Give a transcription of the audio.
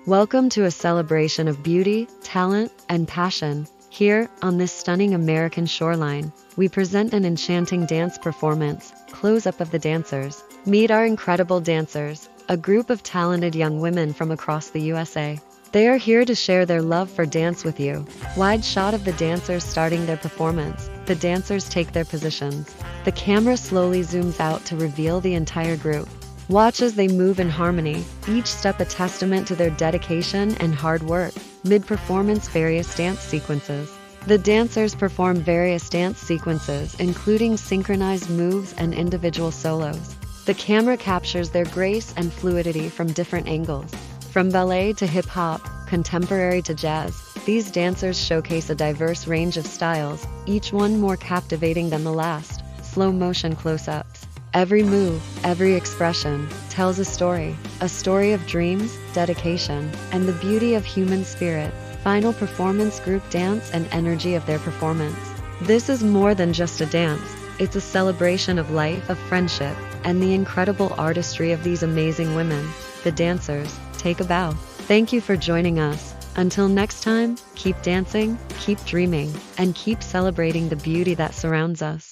Welcome to a celebration of beauty, talent, and passion. Here, on this stunning American shoreline, we present an enchanting dance performance, close-up of the dancers. Meet our incredible dancers, a group of talented young women from across the USA. They are here to share their love for dance with you. Wide shot of the dancers starting their performance. The dancers take their positions. The camera slowly zooms out to reveal the entire group. Watch as they move in harmony, each step a testament to their dedication and hard work. Mid-performance, various dance sequences. The dancers perform various dance sequences, including synchronized moves and individual solos. The camera captures their grace and fluidity from different angles. From ballet to hip-hop, contemporary to jazz, these dancers showcase a diverse range of styles, each one more captivating than the last. Slow-motion close-ups. Every move, every expression, tells a story of dreams, dedication, and the beauty of human spirit. Final performance, group dance, and energy of their performance. This is more than just a dance, it's a celebration of life, of friendship, and the incredible artistry of these amazing women. The dancers, take a bow. Thank you for joining us. Until next time, keep dancing, keep dreaming, and keep celebrating the beauty that surrounds us.